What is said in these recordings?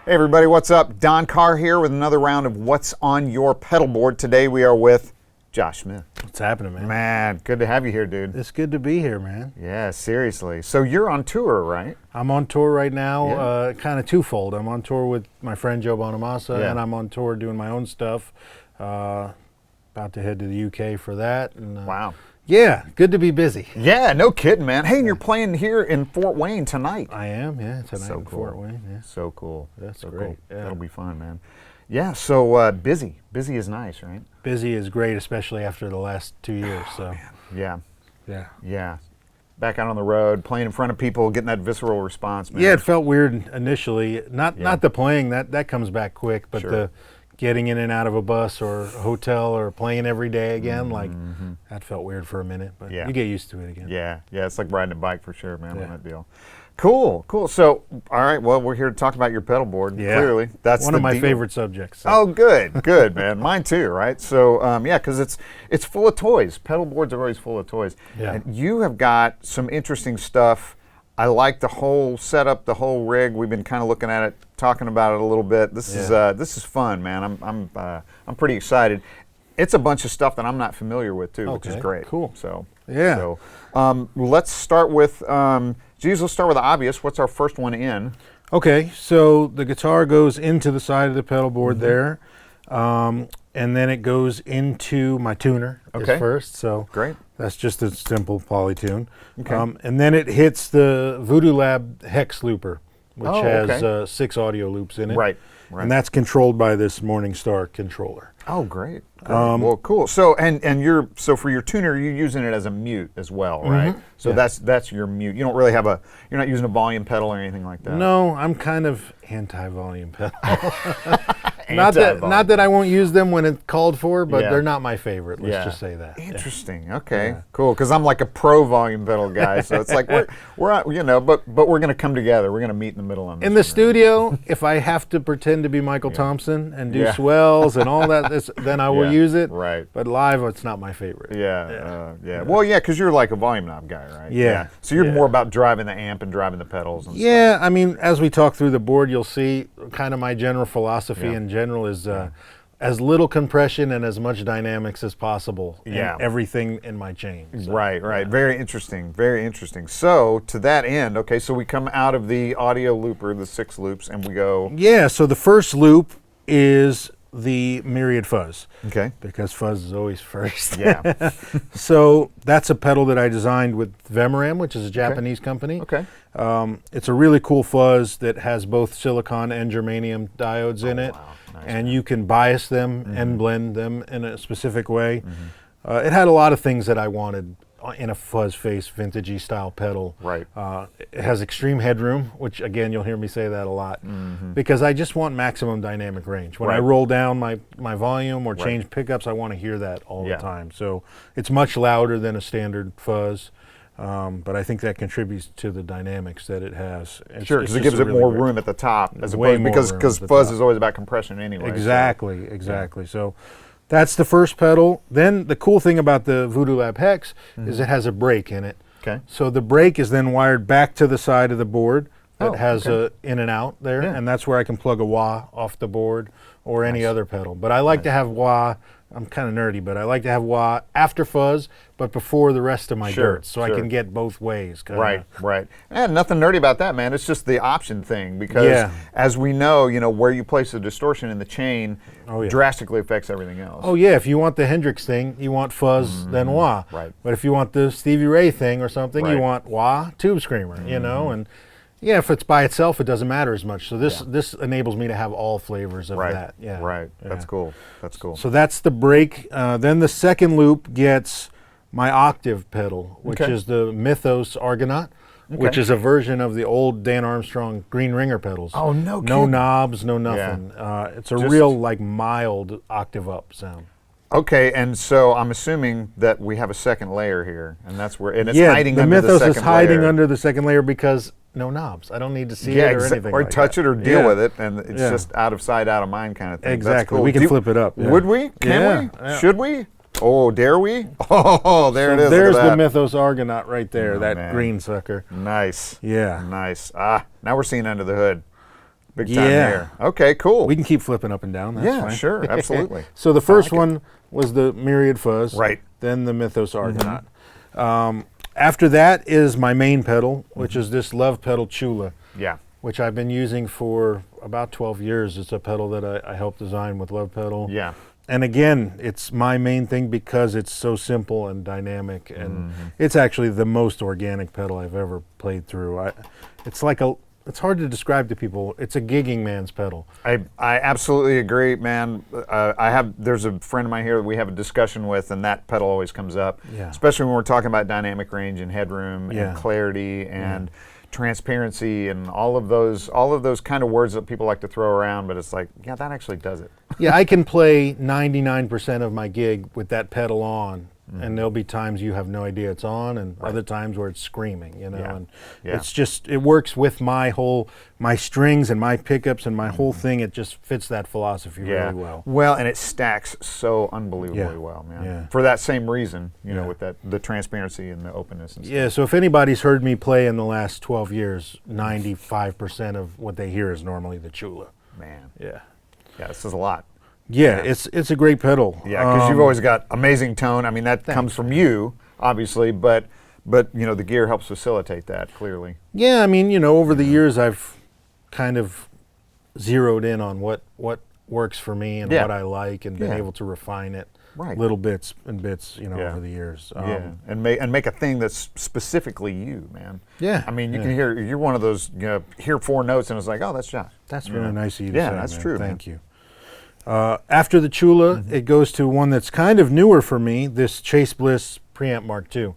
Hey everybody, what's up? Don Carr here with another round of What's on Your Pedalboard. Today we are with Josh Smith. What's happening, man? Man, good to have you here, dude. It's good to be here, man. Yeah, seriously. So you're on tour, right? I'm on tour right now, kind of twofold. I'm on tour with my friend Joe Bonamassa, and I'm on tour doing my own stuff. About to head to the UK for that. And, wow. Yeah, good to be busy. Yeah, no kidding, man. Hey, and you're playing here in Fort Wayne tonight. I am, yeah, tonight so in cool. Fort Wayne. Yeah. So cool. That's so great. Cool. Yeah. That'll be fun, man. Yeah, so busy. Busy is nice, right? Busy is great, especially after the last 2 years. So. Man. Yeah. Yeah. Yeah. Back out on the road, playing in front of people, getting that visceral response, man. Yeah, it felt weird initially. Not the playing, that comes back quick, but the getting in and out of a bus or a hotel or playing every day again, that felt weird for a minute, but you get used to it again. Yeah, yeah, it's like riding a bike for sure, man, on that deal. Cool, cool. So, all right, well, we're here to talk about your pedal board, clearly. That's one of my favorite subjects. So. Oh, good, good, man. Mine too, right? So, yeah, because it's full of toys. Pedal boards are always full of toys. Yeah. And you have got some interesting stuff. I like the whole setup, the whole rig. We've been kind of looking at it, talking about it a little bit. This is fun, man. I'm pretty excited. It's a bunch of stuff that I'm not familiar with too, which is great. Cool. So yeah. So let's start with let's start with the obvious. What's our first one in? Okay, so the guitar goes into the side of the pedal board there, and then it goes into my tuner first. So great. That's just a simple polytune. Okay. And then it hits the Voodoo Lab hex looper, which has 6 audio loops in it. Right, right. And that's controlled by this Morningstar controller. Oh, great. Well, cool. So and for your tuner, you're using it as a mute as well, right? So that's your mute. You don't really have you're not using a volume pedal or anything like that. No, I'm kind of anti-volume pedal. Not that I won't use them when it's called for, but they're not my favorite. Let's just say that. Interesting. Okay. Cool. Because I'm like a pro volume pedal guy, so it's like we're but we're gonna come together. We're gonna meet in the middle on this. In the studio, if I have to pretend to be Michael Thompson and do swells and all that, then I will use it. Right. But live, it's not my favorite. Yeah. Well, because you're like a volume knob guy, right? Yeah. So you're more about driving the amp and driving the pedals. And stuff. I mean, as we talk through the board, you'll see kind of my general philosophy in general is as little compression and as much dynamics as possible in everything in my chain. So, right. Very interesting. Very interesting. So to that end, so we come out of the audio looper, the 6 loops, and we go. Yeah. So the first loop is the Myriad Fuzz. Okay. Because fuzz is always first. Yeah. So that's a pedal that I designed with Vemuram, which is a Japanese company. Okay. It's a really cool fuzz that has both silicon and germanium diodes in it. Wow. Nice, and you can bias them and blend them in a specific way. It had a lot of things that I wanted in a fuzz face vintagey style pedal. Right. It has extreme headroom, which again you'll hear me say that a lot, because I just want maximum dynamic range. When I roll down my volume or change pickups, I want to hear that all the time. So it's much louder than a standard fuzz, but I think that contributes to the dynamics that it has. Sure, because it gives it more room at the top, as opposed because fuzz is always about compression anyway. Exactly. So that's the first pedal. Then the cool thing about the Voodoo Lab Hex is it has a break in it. Okay. So the break is then wired back to the side of the board that has a in and out there, and that's where I can plug a wah off the board or any other pedal. But I like to have wah. I'm kind of nerdy, but I like to have wah after fuzz, but before the rest of my dirts, so I can get both ways. Right. And nothing nerdy about that, man. It's just the option thing, because as we know, where you place the distortion in the chain drastically affects everything else. Oh yeah, if you want the Hendrix thing, you want fuzz, then wah. Right. But if you want the Stevie Ray thing or something, you want wah, tube screamer, and if it's by itself, it doesn't matter as much. So this enables me to have all flavors of that. Yeah. Right. That's cool. So that's the break. Then the second loop gets my octave pedal, which is the Mythos Argonaut, which is a version of the old Dan Armstrong Green Ringer pedals. Oh, no kidding. No knobs, no nothing. It's a real mild octave up sound. Okay, and so I'm assuming that we have a second layer here, and that's where it's hiding under the second layer. The Mythos is hiding under the second layer because no knobs. I don't need to see it or anything or like touch that. it or deal with it, and it's just out of sight, out of mind kind of thing. Exactly. That's cool. We can flip it up. Would we? Can we? Should we? Oh, dare we? Oh, there it is. There's the Mythos Argonaut right there, that green sucker. Nice. Yeah. Nice. Now we're seeing under the hood. Big time there. Okay, cool. We can keep flipping up and down. That's fine. Sure, absolutely. So the first one was the Myriad Fuzz. Right. Then the Mythos Argonaut. After that is my main pedal, which is this Lovepedal Chula. Yeah. Which I've been using for about 12 years. It's a pedal that I helped design with Lovepedal. Yeah. And again, it's my main thing because it's so simple and dynamic, and it's actually the most organic pedal I've ever played through. It's hard to describe to people. It's a gigging man's pedal. I absolutely agree, man. There's a friend of mine here that we have a discussion with, and that pedal always comes up, especially when we're talking about dynamic range and headroom and clarity and transparency and all of those kind of words that people like to throw around, but it's like, yeah, that actually does it. Yeah, I can play 99% of my gig with that pedal on, and there'll be times you have no idea it's on, and other times where it's screaming, you know, and it's just, it works with my strings and my pickups and my whole thing. It just fits that philosophy really well. Well, and it stacks so unbelievably well, man. Yeah. For that same reason, you know, with the transparency and the openness and stuff. Yeah, so if anybody's heard me play in the last 12 years, 95% of what they hear is normally the Chula. Man. Yeah. Yeah, this is a lot. Yeah, it's a great pedal. Yeah, because you've always got amazing tone. I mean, that comes from you, obviously, but you know, the gear helps facilitate that, clearly. Yeah, I mean, you know, over the years I've kind of zeroed in on what works for me and what I like, and been able to refine it little bits and bits, you know, over the years. And make a thing that's specifically you, man. Yeah. I mean, you can hear, you're one of those, you know, hear 4 notes and it's like, oh, that's Josh. That's really nice of you to say, Yeah, that's true, man. Thank you. After the Chula, it goes to one that's kind of newer for me, this Chase Bliss Preamp Mark II,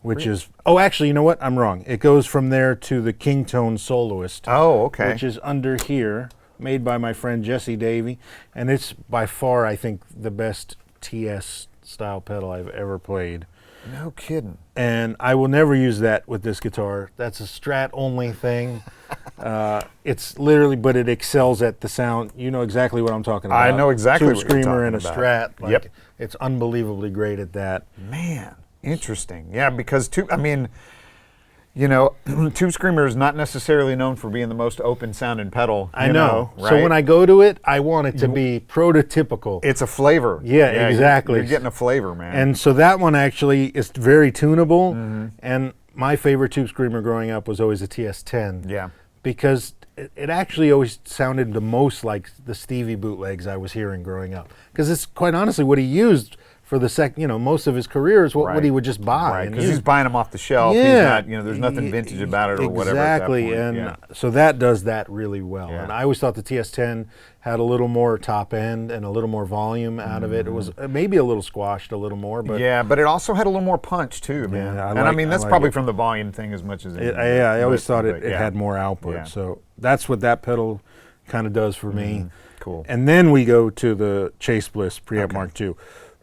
which is, oh, actually, you know what? I'm wrong. It goes from there to the Kingtone Soloist. Oh, okay. Which is under here, made by my friend Jesse Davey, and it's by far, I think, the best TS style pedal I've ever played. No kidding. And I will never use that with this guitar. That's a Strat only thing. It's literally, but it excels at the sound. You know exactly what I'm talking about. I know exactly what you're talking Screamer and a about. Strat. Like, it's unbelievably great at that. Man, interesting. Yeah, because I mean, you know, Tube Screamer is not necessarily known for being the most open sounding pedal. I know. Right? So when I go to it, I want it to be prototypical. It's a flavor. Yeah, exactly. You're getting a flavor, man. And so that one actually is very tunable. And my favorite Tube Screamer growing up was always a TS10. Yeah. Because it actually always sounded the most like the Stevie bootlegs I was hearing growing up. Because it's quite honestly what he used for the most of his career is what he would just buy. Right, because he's buying them off the shelf. Yeah. He's not, you know, there's nothing vintage about it or whatever. Exactly, At that point. and so that does that really well. Yeah. And I always thought the TS10 had a little more top end and a little more volume out of it. It was maybe a little squashed a little more, but yeah, but it also had a little more punch too, man. Yeah, I mean that's probably from the volume thing as much as anything. I always thought it had more output. Yeah. So that's what that pedal kind of does for me. Cool. And then we go to the Chase Bliss Preamp Mark II,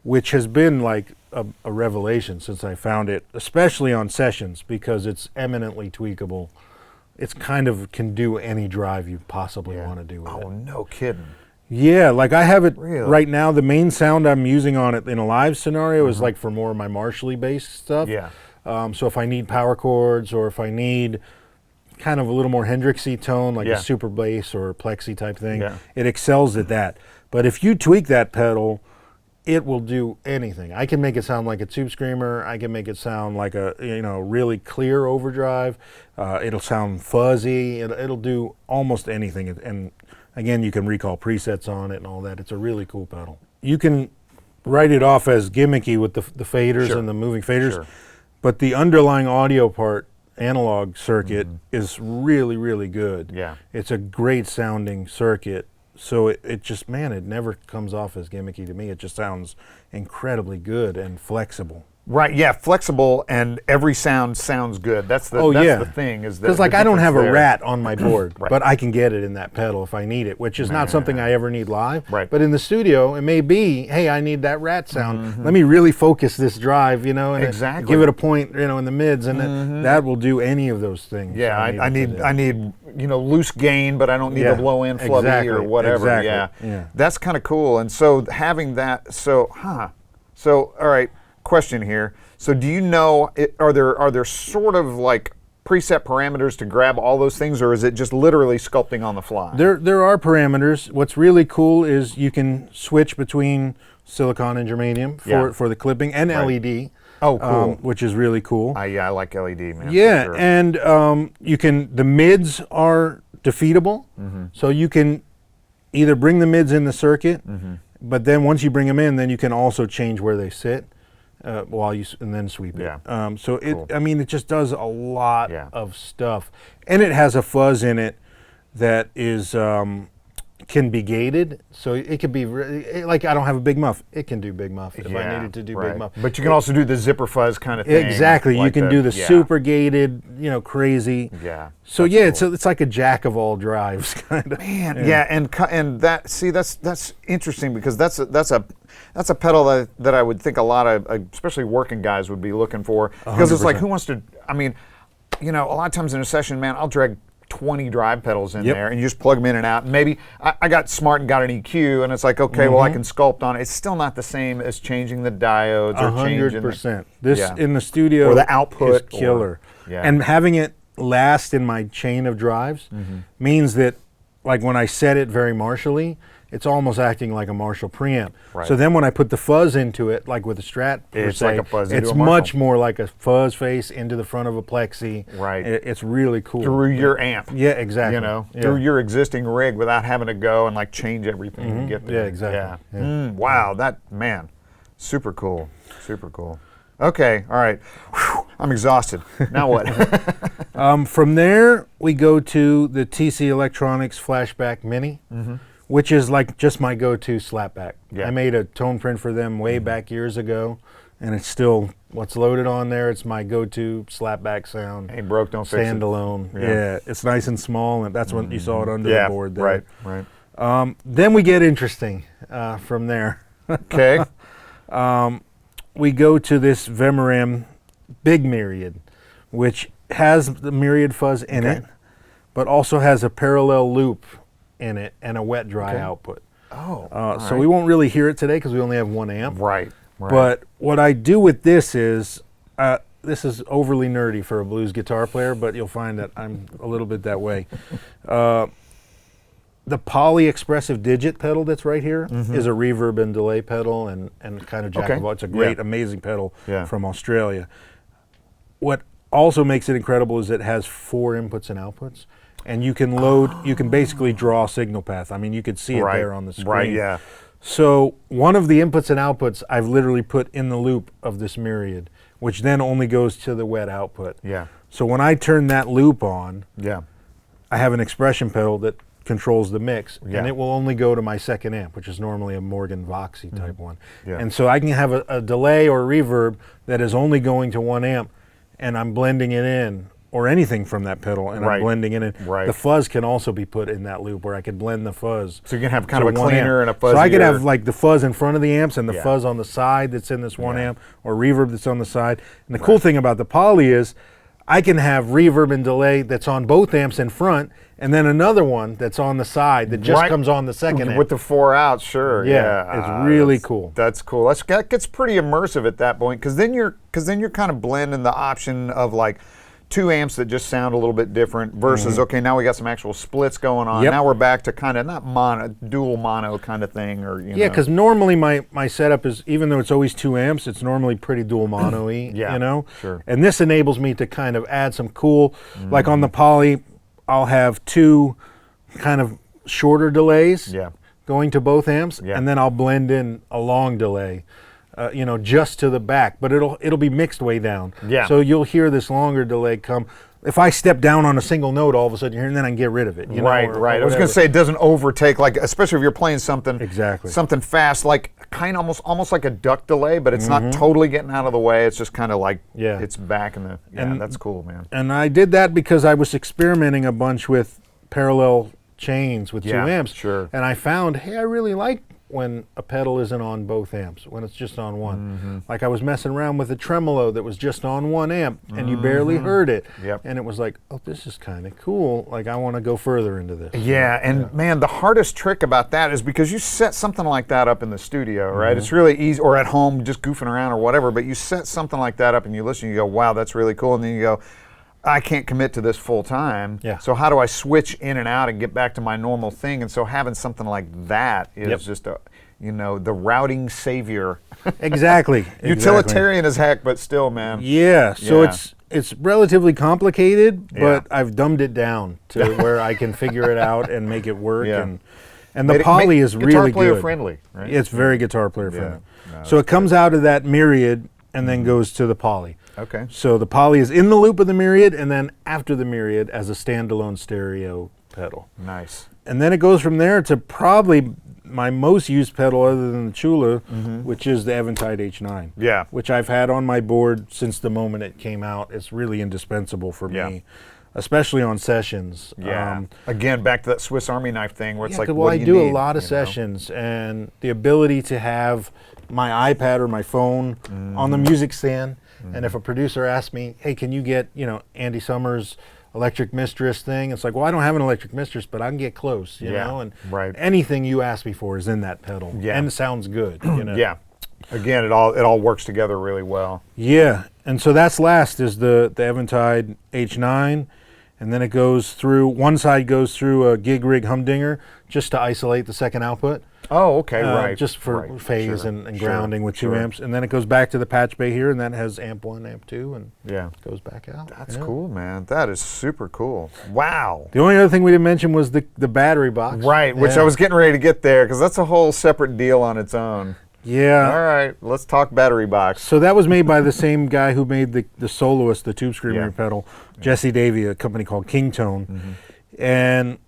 which has been like a revelation since I found it, especially on sessions, because it's eminently tweakable. It's kind of can do any drive you possibly want to do with it. Oh, no kidding. Yeah, like I have it Really? right now. The main sound I'm using on it in a live scenario is like for more of my Marshally based stuff. Yeah. So if I need power chords or if I need kind of a little more Hendrixy tone, like a super bass or plexi type thing, it excels at that. But if you tweak that pedal, it will do anything. I can make it sound like a Tube Screamer. I can make it sound like a really clear overdrive. It'll sound fuzzy. It'll do almost anything. And again, you can recall presets on it and all that. It's a really cool pedal. You can write it off as gimmicky with the faders and the moving faders, but the underlying audio part, analog circuit, is really, really good. Yeah. It's a great sounding circuit. So it just, man, it never comes off as gimmicky to me. It just sounds incredibly good and flexible. Right, yeah, flexible, and every sound sounds good. That's the the thing. Is that because like I don't have a rat on my board, Right. but I can get it in that pedal if I need it, which is not something I ever need live. Right. But in the studio, it may be, hey, I need that rat sound. Let me really focus this drive, and Exactly. give it a point, in the mids, and that will do any of those things. Yeah, I need loose gain, but I don't need the low end flubby or whatever. Exactly. Yeah, that's kind of cool. And so having that, so all right. Question here. So do you know, are there sort of like preset parameters to grab all those things, or is it just literally sculpting on the fly? There are parameters. What's really cool is you can switch between silicon and germanium for the clipping, and LED. Oh, cool. Which is really cool. Yeah, I like LED, man. Yeah, for sure. and you can, the mids are defeatable, so you can either bring the mids in the circuit, but then once you bring them in, then you can also change where they sit while you and then sweep it. So cool. I mean, it just does a lot of stuff, and it has a fuzz in it that is can be gated, so it could be like, I don't have a big muff. It can do big muff if I needed to do big muff. But you can also do the zipper fuzz kind of thing. Exactly, like you can do the super gated, crazy. Yeah. So yeah, cool. It's like a jack of all drives kind of. Man, and that, see, that's interesting, because that's a pedal that I would think a lot of, especially working guys, would be looking for, because 100%. It's like, who wants to? I mean, a lot of times in a session, man, I'll drag 20 drive pedals in there, and you just plug them in and out. And maybe I got smart and got an EQ, and it's like, okay, well, I can sculpt on it. It's still not the same as changing the diodes or 100%. This in the studio or the output is killer. And having it last in my chain of drives means that, like, when I set it very Marshally, it's almost acting like a Marshall preamp. So then when I put the fuzz into it, like with a Strat, it's like a fuzz into it's a Marshall. much more like a fuzz face into the front of a Plexi. It's really cool. Through your amp. Yeah, exactly. Through your existing rig, without having to go and like change everything to get there. Yeah, exactly. Wow, that, man, super cool. Super cool. Okay, all right. Whew, I'm exhausted. Now what? From there, we go to the TC Electronics Flashback Mini, which is like just my go-to slapback. I made a tone print for them way back years ago, and it's still what's loaded on there. It's my go-to slapback sound. Ain't broke, don't fix it. Standalone. Yeah, it's nice and small, and that's when you saw it under the board there. Right. Then we get interesting from there. Okay. We go to this Vemuram Big Myriad, which has the Myriad Fuzz in it, but also has a parallel loop in it and a wet dry output. So we won't really hear it today because we only have one amp. Right. But what I do with this is overly nerdy for a blues guitar player, but you'll find that I'm a little bit that way. The poly expressive digit pedal that's right here is a reverb and delay pedal, and kind of jack of all. It's a great, amazing pedal from Australia. What also makes it incredible is it has 4 inputs and outputs, and you can load, you can basically draw a signal path. I mean, you could see it there on the screen. So one of the inputs and outputs I've literally put in the loop of this Myriad, which then only goes to the wet output. So when I turn that loop on, I have an expression pedal that controls the mix, and it will only go to my second amp, which is normally a Morgan Voxy type one. And so I can have a delay or reverb that is only going to one amp, and I'm blending it in, or anything from that pedal, and I'm blending it in. The fuzz can also be put in that loop, where I could blend the fuzz. So you can have kind of a cleaner and a fuzzier. So I could have like the fuzz in front of the amps and the fuzz on the side that's in this one amp, or reverb that's on the side. And the cool thing about the poly is I can have reverb and delay that's on both amps in front, and then another one that's on the side that just comes on the second amp. With the 4 outs, sure. It's really cool. That's cool. That gets pretty immersive at that point, because then you're kind of blending the option of like 2 amps that just sound a little bit different versus, okay, now we got some actual splits going on. Now we're back to kind of not dual mono kind of thing, or Yeah, because normally my setup is, even though it's always 2 amps, it's normally pretty dual mono-y, you know? And this enables me to kind of add some cool, like on the poly, I'll have 2 kind of shorter delays going to both amps, and then I'll blend in a long delay. Just to the back, but it'll be mixed way down. So you'll hear this longer delay come. If I step down on a single note, all of a sudden you hear, and then I can get rid of it. Right. I was going to say, it doesn't overtake, like, especially if you're playing something something fast, like kind of almost like a duck delay, but it's not totally getting out of the way. It's just kind of like it's back in the. And that's cool, man. And I did that because I was experimenting a bunch with parallel chains with 2 amps, and I found, hey, I really like when a pedal isn't on both amps, when it's just on one. Like I was messing around with a tremolo that was just on one amp, and you barely heard it. And it was like, oh, this is kind of cool. Like, I want to go further into this. Man, the hardest trick about that is because you set something like that up in the studio, right? It's really easy, or at home just goofing around or whatever, but you set something like that up and you listen, you go, wow, that's really cool. And then you go, I can't commit to this full time. Yeah. So how do I switch in and out and get back to my normal thing? And so having something like that is just a, you know, the routing savior. Exactly. Utilitarian as heck, but still, man. Yeah. So it's relatively complicated, but I've dumbed it down to where I can figure it out and make it work. And the poly is really good. Guitar player friendly, right? It's very guitar player friendly. No, so it comes out of that Myriad and then goes to the poly. Okay. So the poly is in the loop of the Myriad and then after the Myriad as a standalone stereo pedal. Nice. And then it goes from there to probably my most used pedal other than the Chula, which is the Eventide H9. Yeah. Which I've had on my board since the moment it came out. It's really indispensable for me, especially on sessions. Yeah. Again, back to that Swiss Army knife thing where it's like, well, what I do do you need, a lot of sessions, and the ability to have my iPad or my phone on the music stand, and if a producer asks me, hey, can you get, you know, Andy Summers' Electric Mistress thing? It's like, well, I don't have an Electric Mistress, but I can get close, you know, and anything you ask me for is in that pedal, and it sounds good, you know. Yeah. Again, it all works together really well. Yeah, and so that's last is the Eventide H9, and then it goes through, one side goes through a gig rig humdinger just to isolate the second output. Oh, okay, right. Just for phase and grounding with 2 amps. And then it goes back to the patch bay here, and then it has amp 1, amp 2, and goes back out. That's cool, man. That is super cool. Wow. The only other thing we didn't mention was the battery box. Right, which I was getting ready to get there, because that's a whole separate deal on its own. Yeah. All right, let's talk battery box. So that was made by the same guy who made the Soloist, the Tube Screamer pedal, Jesse Davey, a company called Kingtone. And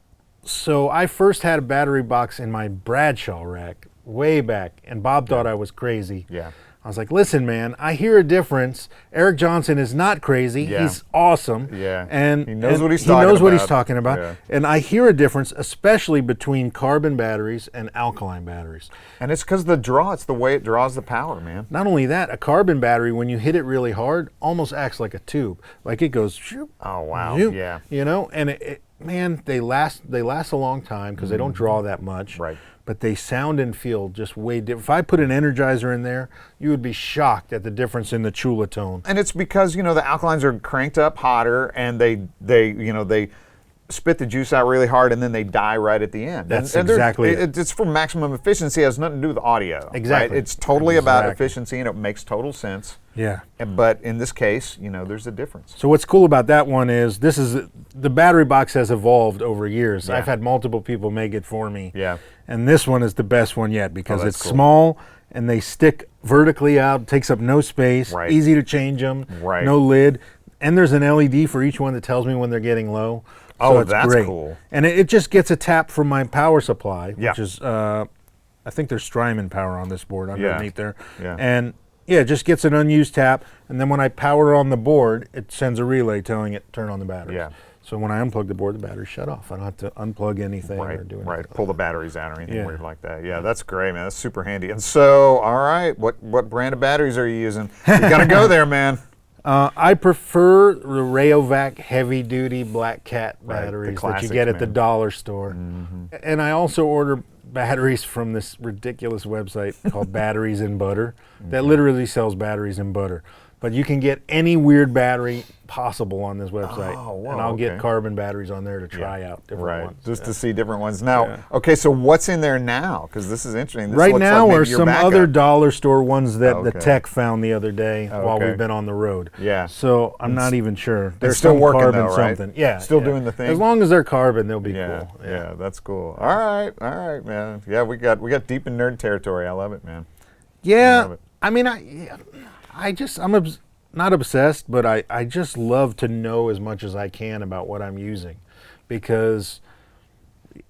so I first had a battery box in my Bradshaw rack way back, and Bob thought I was crazy. Yeah. I was like, listen, man, I hear a difference. Eric Johnson is not crazy. He's awesome. Yeah. And he knows what he's talking about. Yeah. And I hear a difference, especially between carbon batteries and alkaline batteries. And it's because the draw, it's the way it draws the power, man. Not only that, a carbon battery, when you hit it really hard, almost acts like a tube. Like it goes, shoop, oh, wow. shoop, Yeah. you know, and man, they last a long time because they don't draw that much. Right. But they sound and feel just way different. If I put an Energizer in there, you would be shocked at the difference in the Chula tone. And it's because, you know, the alkalines are cranked up hotter, and they spit the juice out really hard, and then they die right at the end. That's and exactly it. It's for maximum efficiency. It has nothing to do with audio. Exactly. Right? It's totally about efficiency, and it makes total sense. Yeah. But in this case, you know, there's a difference. So what's cool about that one is the battery box has evolved over years. I've had multiple people make it for me. Yeah. And this one is the best one yet because it's small and they stick vertically out, takes up no space, easy to change them, no lid. And there's an LED for each one that tells me when they're getting low. So that's great. Cool. And it just gets a tap from my power supply, which is, I think there's Strymon power on this board underneath there. Yeah. And it just gets an unused tap. And then when I power on the board, it sends a relay telling it turn on the batteries. Yeah. So when I unplug the board, the battery's shut off. I don't have to unplug anything or do anything. Right, pull the batteries out or anything weird like that. Yeah, that's great, man. That's super handy. And so, all right, what brand of batteries are you using? You got to go there, man. I prefer the Rayovac heavy-duty Black Cat batteries that you get at the dollar store. And I also order batteries from this ridiculous website called Batteries in Butter that literally sells batteries in butter. But you can get any weird battery possible on this website. And I'll get carbon batteries on there to try out different ones. Just to see different ones. Now, okay, so what's in there now? Because this is interesting. This right looks now like are some other dollar store ones that the Okay. tech found the other day while we've been on the road. Yeah. So I'm not even sure. There's still some working carbon though, right? something. Yeah. Still doing the thing? As long as they're carbon, they'll be cool. Yeah, that's cool. All right, man. Yeah, we got deep in nerd territory. I love it, man. Yeah. I mean, I'm not obsessed, but I just love to know as much as I can about what I'm using, because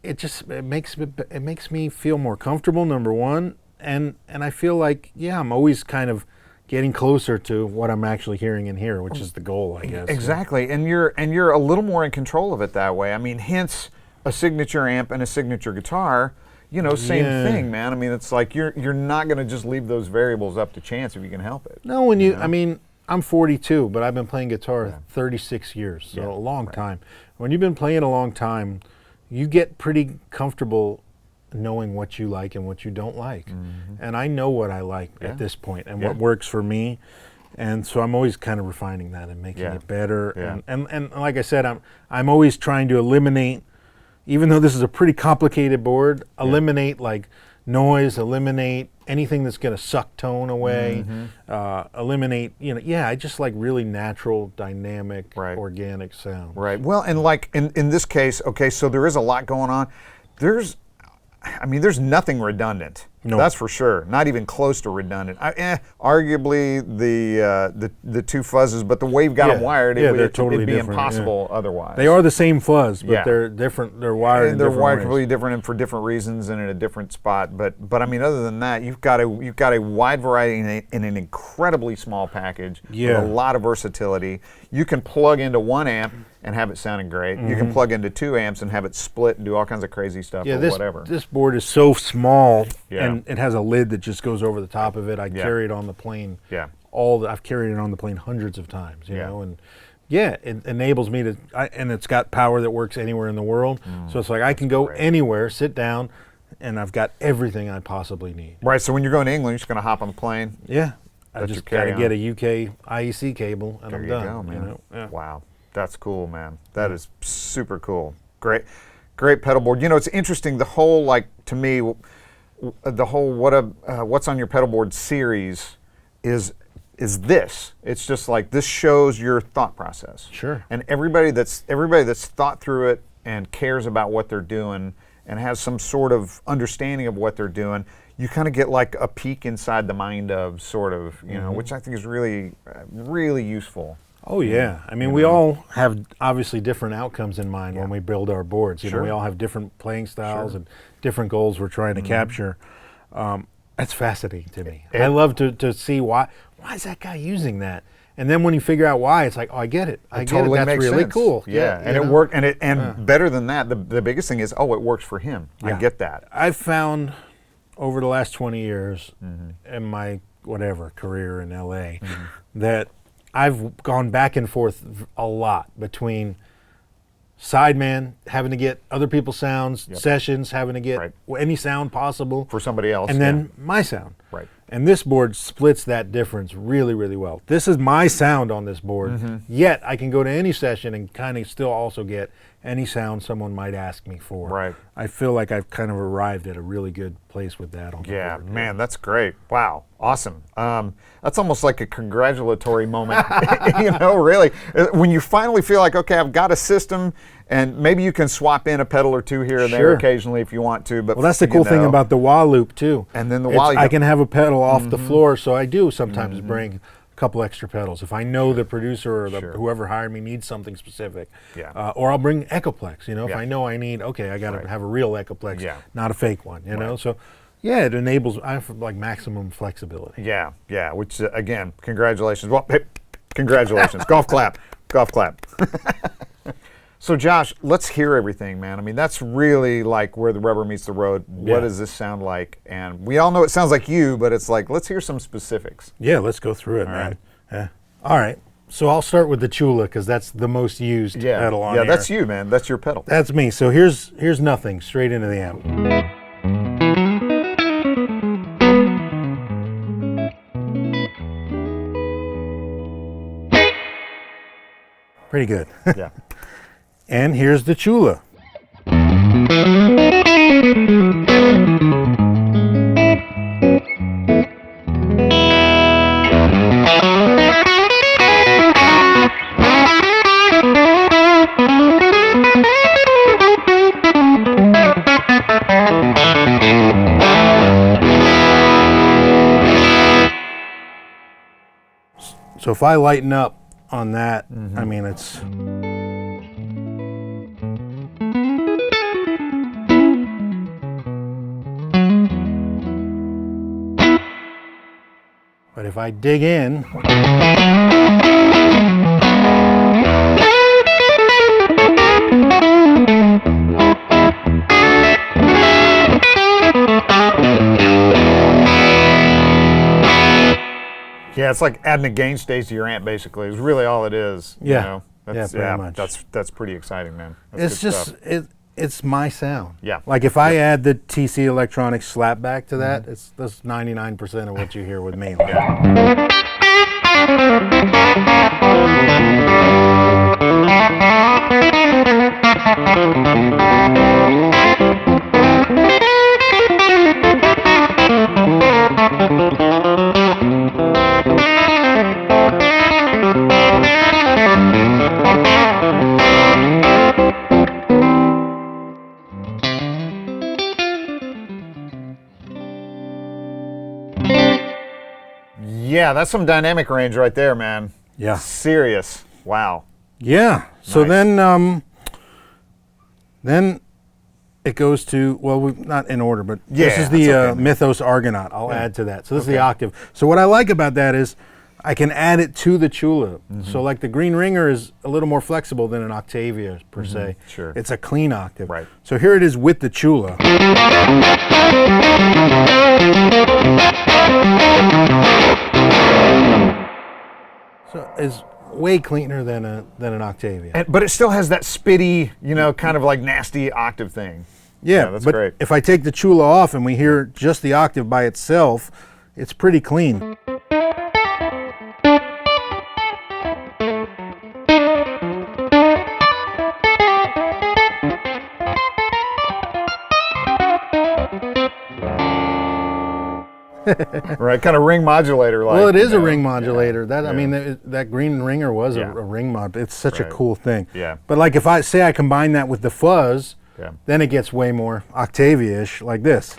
it makes me feel more comfortable, number one, and I feel like I'm always kind of getting closer to what I'm actually hearing in here, which is the goal, I guess. Exactly, and you're a little more in control of it that way. I mean, hence a signature amp and a signature guitar. You know, same thing, man. I mean, it's like you're not going to just leave those variables up to chance if you can help it. No, I mean, I'm 42, but I've been playing guitar 36 years, so a long time. When you've been playing a long time, you get pretty comfortable knowing what you like and what you don't like. And I know what I like at this point and what works for me. And so I'm always kind of refining that and making it better. Yeah. And like I said, I'm always trying to eliminate, even though this is a pretty complicated board, eliminate like noise, eliminate anything that's going to suck tone away, eliminate, I just like really natural, dynamic, organic sound. Right. Well, and like in this case, okay, so there is a lot going on. There's nothing redundant. No. That's for sure. Not even close to redundant. Arguably the two fuzzes, but the way you've got them wired, it'd be impossible otherwise. They are the same fuzz, but they're different. They're wired. And they're wired completely different and for different reasons and in a different spot. But I mean, other than that, you've got a wide variety in an incredibly small package with a lot of versatility. You can plug into one amp and have it sounding great. You can plug into two amps and have it split and do all kinds of crazy stuff or whatever. This board is so small, and it has a lid that just goes over the top of it. I carry it on the plane. Yeah. I've carried it on the plane hundreds of times, you know, and it enables me to, and it's got power that works anywhere in the world. So it's like I can go anywhere, sit down, and I've got everything I possibly need. Right, so when you're going to England, you're just going to hop on the plane. Yeah. I just got to get a UK IEC cable, and I'm done. There you go, man. You know? Yeah. Wow. That's cool, man. That is super cool. Great pedal board. You know, it's interesting. The whole, like, to me, the whole what's on your pedal board series is this. It's just like this shows your thought process. Sure. And everybody that's thought through it and cares about what they're doing and has some sort of understanding of what they're doing, you kind of get like a peek inside the mind of sort of, you know, which I think is really, really useful. Oh yeah, I mean, we all have obviously different outcomes in mind when we build our boards. You know, we all have different playing styles and different goals we're trying to capture. That's fascinating to me. I love to see why is that guy using that, and then when you figure out why, it's like, oh, I get it. I get it. That's really cool. Yeah, and it worked. And better than that, the biggest thing is, it works for him. I get that. I've found over the last 20 years in my career in LA that I've gone back and forth a lot between sideman, having to get other people's sounds, sessions, having to get any sound possible for somebody else, and then my sound. Right. And this board splits that difference really, really well. This is my sound on this board, yet I can go to any session and kind of still also get any sound someone might ask me for. Right. I feel like I've kind of arrived at a really good place with that on the board. Man, that's great. Wow, awesome. That's almost like a congratulatory moment, you know, really. When you finally feel like, okay, I've got a system, and maybe you can swap in a pedal or two here and there occasionally if you want to. But well, that's the cool thing about the wah loop too. And then the wah loop, I can have a pedal off the floor, so I do sometimes bring a couple extra pedals if I know the producer or whoever hired me needs something specific. Or I'll bring Echoplex, you know, if I know I need, I got to have a real Echoplex, not a fake one, you know. So it enables, I have like maximum flexibility. Yeah, which again, congratulations. Well, hey, congratulations. Golf clap. So Josh, let's hear everything, man. I mean, that's really like where the rubber meets the road. What does this sound like? And we all know it sounds like you, but it's like, let's hear some specifics. Yeah, let's go through it, man. Yeah. All right. So I'll start with the Chula because that's the most used pedal on here. Yeah, that's you, man. That's your pedal. That's me. So here's nothing, straight into the amp. Pretty good. Yeah. And here's the Chula. So if I lighten up on that, I mean, it's... But if I dig in, yeah, it's like adding a gain stage to your amp, basically. It's really all it is. Yeah, you know? That's, pretty much. That's pretty exciting, man. That's it's just it's my sound. Yeah. Like if I add the TC Electronics slapback to that, that's 99% of what you hear with me. Like. Yeah, that's some dynamic range right there, man. Yeah. Serious. Wow. Yeah. So Nice. then it goes to, well, not in order, but Yeah, this is the that's okay, man. Mythos Argonaut. I'll add to that. So this is the Okay. octave. So what I like about that is I can add it to the Chula. So like the green ringer is a little more flexible than an Octavia per se. Sure. It's a clean octave. Right. So here it is with the Chula. So it's way cleaner than an Octavia. But it still has that spitty, kind of like nasty octave thing. Yeah, that's but great. if I take the Chula off and we hear just the octave by itself, it's pretty clean. Right, kind of ring modulator like. Well, it is a ring modulator. I mean, Yeah. that green ringer was Yeah. a ring mod. It's such a Right. cool thing. Yeah. But like if I say I combine that with the fuzz, Yeah. then it gets way more Octavia-ish, like this.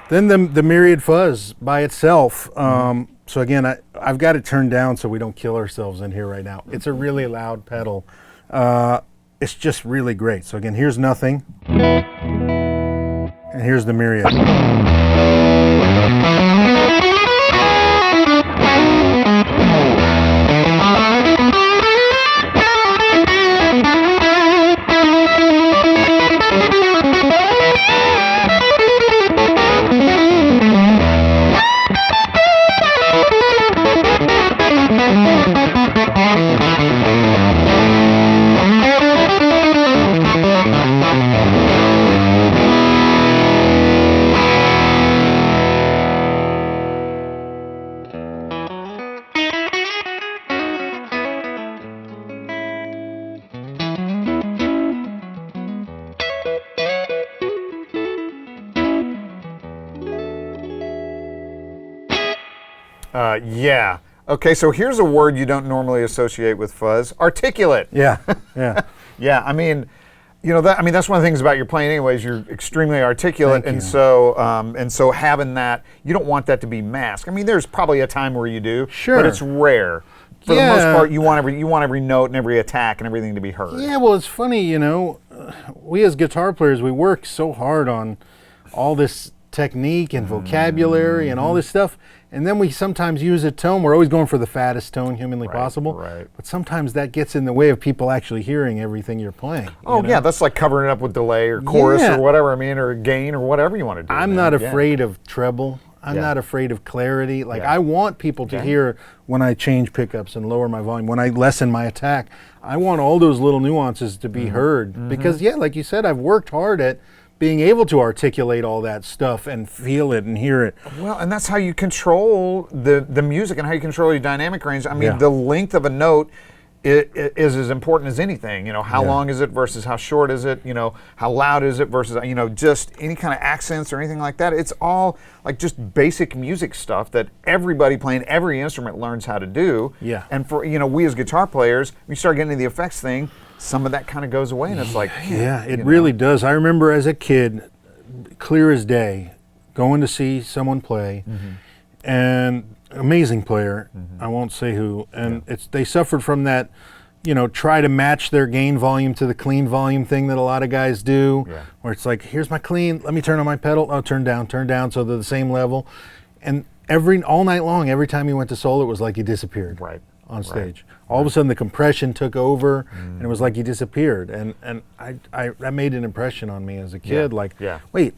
Then the Myriad Fuzz by itself. So again, I've got it turned down so we don't kill ourselves in here right now. It's a really loud pedal. It's just really great. So again, here's nothing. And here's the Myriad. Yeah. Okay, so here's a word you don't normally associate with fuzz: articulate. Yeah, yeah. Yeah, I mean, that's one of the things about your playing, anyways. You're extremely articulate, Thank and you. so having that, you don't want that to be masked. I mean, there's probably a time where you do, Sure. but it's rare. For the most Yeah. part, you want every note and every attack and everything to be heard. Yeah, well, it's funny, we as guitar players, we work so hard on all this technique and vocabulary and all this stuff, and then we sometimes use a tone. We're always going for the fattest tone humanly possible, right. but sometimes that gets in the way of people actually hearing everything you're playing. Oh, yeah, that's like covering it up with delay or chorus Yeah. or whatever, or gain or whatever you want to do. I'm man. not Yeah. afraid of treble. I'm Yeah. not afraid of clarity. Like, Yeah. I want people to hear when I change pickups and lower my volume, when I lessen my attack. I want all those little nuances to be heard because, yeah, like you said, I've worked hard at being able to articulate all that stuff and feel it and hear it. Well, and that's how you control the music and how you control your dynamic range. I mean, Yeah. the length of a note is as important as anything. How Yeah. long is it versus how short is it? How loud is it versus, just any kind of accents or anything like that. It's all like just basic music stuff that everybody playing every instrument learns how to do. Yeah. And for, we as guitar players, we start getting into the effects thing, some of that kind of goes away and it's like, Yeah, it really does. I remember as a kid, clear as day, going to see someone play, and amazing player, I won't say who, and they suffered from that, try to match their gain volume to the clean volume thing that a lot of guys do, where it's like, here's my clean, let me turn on my pedal, oh, turn down, so they're the same level, and all night long, every time he went to solo, it was like he disappeared. Right. On stage. All of a sudden the compression took over and it was like he disappeared. And that made an impression on me as a kid. Yeah. Like, Yeah. wait.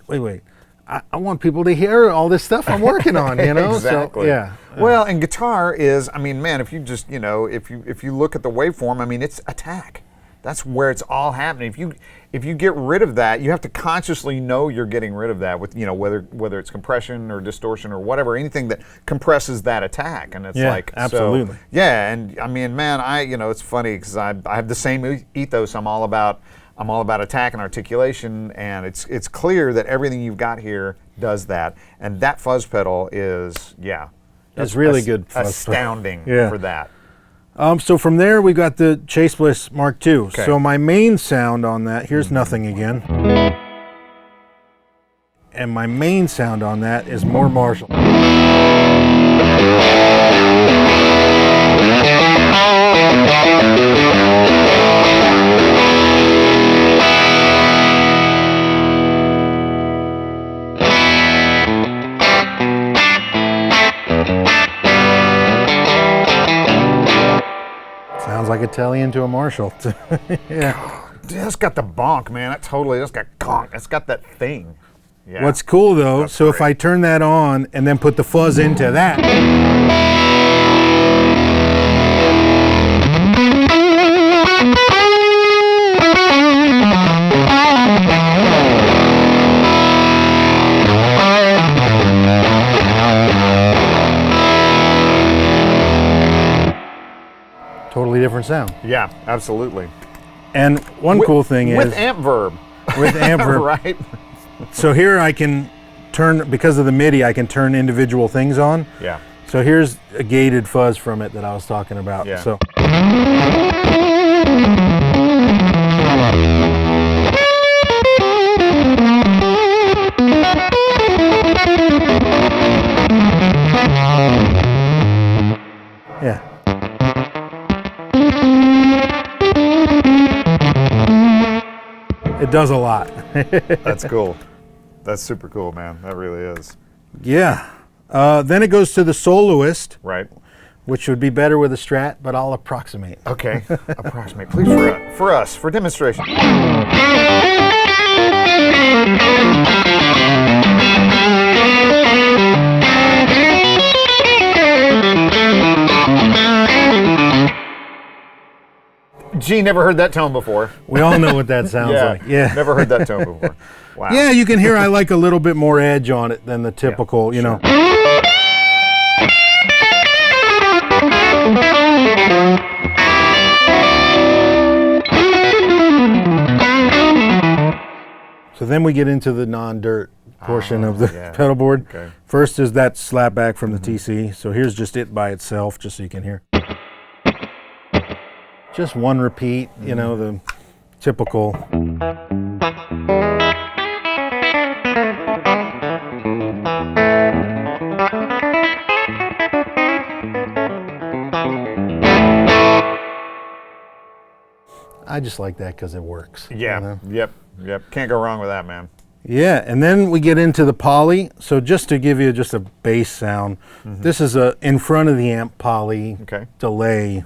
I want people to hear all this stuff I'm working on, you know? Exactly. So, yeah. Well, and guitar is, I mean, man, if you just, you know, if you look at the waveform, I mean, it's attack. That's where it's all happening. If you get rid of that, you have to consciously know you're getting rid of that with, you know, whether it's compression or distortion or whatever, anything that compresses that attack. And it's like, absolutely. So, yeah, and I mean, man, you know, it's funny because I have the same ethos. I'm all about attack and articulation, and it's clear that everything you've got here does that. And that fuzz pedal is, yeah, it's really good. Astounding for that. So from there, we got the Chase Bliss Mark II. Okay. So my main sound on that, here's nothing again. And my main sound on that is more Marshall. Sounds like Italian to a Marshall. Yeah. That's got the bonk, man. That's got conk. It's got that thing. Yeah. What's cool though, That's so great. if I turn that on and then put the fuzz into that. Totally different sound. Yeah, absolutely. And one cool thing with is amp verb. with amp verb. Right. So here I can turn, because of the MIDI, I can turn individual things on. Yeah. So here's a gated fuzz from it that I was talking about. Yeah. So. Yeah. It does a lot. That's cool. That's super cool, man. That really is. Yeah. Then it goes to the Soloist, Right. which would be better with a Strat, but I'll approximate. Okay. Approximate, please, for demonstration. Gee, never heard that tone before. We all know what that sounds like. Yeah. Never heard that tone before. Wow. Yeah, you can hear I like a little bit more edge on it than the typical, you know. So then we get into the non-dirt portion of the pedalboard. Okay. First is that slapback from the TC. So here's just it by itself, just so you can hear. Just one repeat, you know, the typical. I just like that because it works. Yeah. You know? Yep. Can't go wrong with that, man. Yeah, and then we get into the poly. So just to give you just a bass sound, this is a in front of the amp poly delay.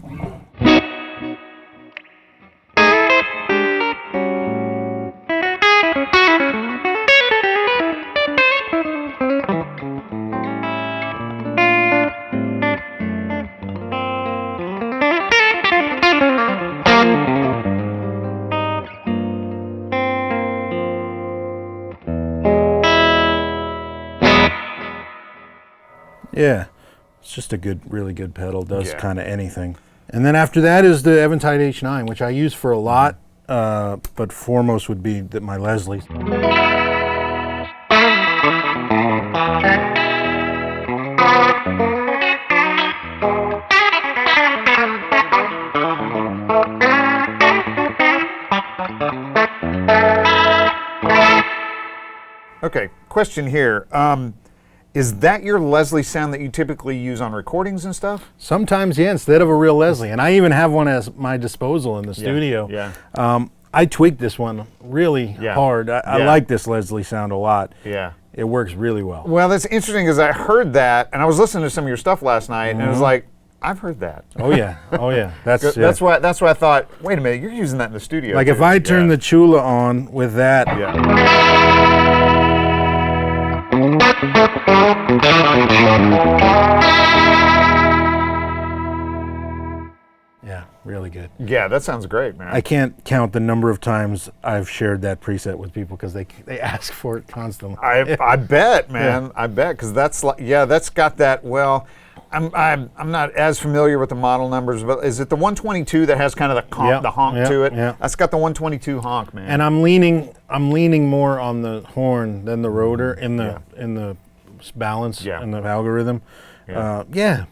Yeah, it's just a really good pedal. Does kind of anything. And then after that is the Eventide H9, which I use for a lot, but foremost would be my Leslie's. Okay, question here. Is that your Leslie sound that you typically use on recordings and stuff? Sometimes, yeah, instead of a real Leslie. And I even have one at my disposal in the studio. Yeah. I tweaked this one really hard. I like this Leslie sound a lot. Yeah. It works really well. Well, that's interesting because I heard that, and I was listening to some of your stuff last night, and it was like, I've heard that. Oh yeah, oh yeah. That's why I thought, wait a minute, you're using that in the studio. Like too. if I turn the Chula on with that. Yeah. Yeah, that sounds great, man. I can't count the number of times I've shared that preset with people because they ask for it constantly. I bet, man. Yeah. I bet, because that's like, yeah, that's got that. Well, I'm not as familiar with the model numbers, but is it the 122 that has kind of the honk to it? Yeah. That's got the 122 honk, man. And I'm leaning more on the horn than the rotor in the balance and the algorithm. Yeah.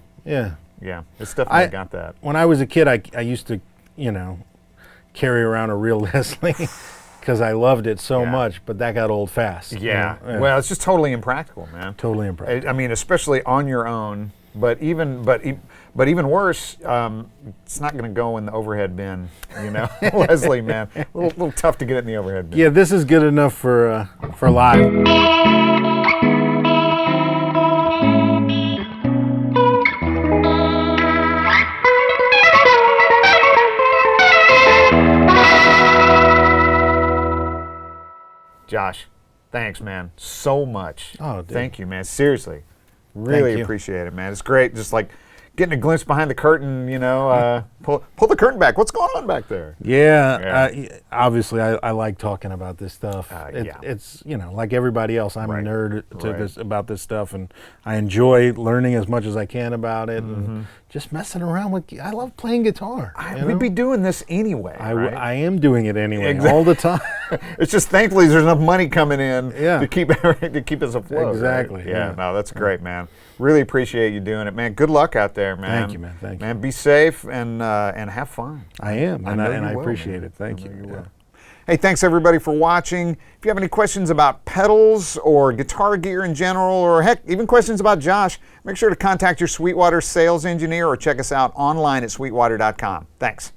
Yeah, it's definitely got that. When I was a kid, I used to, carry around a real Leslie because I loved it so much, but that got old fast. Yeah. Well, it's just totally impractical, man. Totally impractical. I mean, especially on your own. But even worse, it's not going to go in the overhead bin, Leslie, man. A little tough to get it in the overhead bin. Yeah, this is good enough for live. Josh, thanks, man, so much. Oh, dude. Thank you, man. Seriously. Really appreciate it, man. It's great, just like getting a glimpse behind the curtain, pull the curtain back. What's going on back there? Yeah. Obviously, I like talking about this stuff. It's, like everybody else, I'm a nerd about this stuff, and I enjoy learning as much as I can about it, and just messing around with. I love playing guitar. We'd be doing this anyway. I am doing it anyway, all the time. It's just thankfully there's enough money coming in to keep us afloat. Exactly. Right? Yeah. No, that's great, man. Really appreciate you doing it, man. Good luck out there, man. Thank you, man. Thank you. Man, be safe and have fun. I am, and I appreciate it. Thank you. Hey, thanks everybody for watching. If you have any questions about pedals or guitar gear in general, or heck, even questions about Josh, make sure to contact your Sweetwater sales engineer or check us out online at sweetwater.com. Thanks.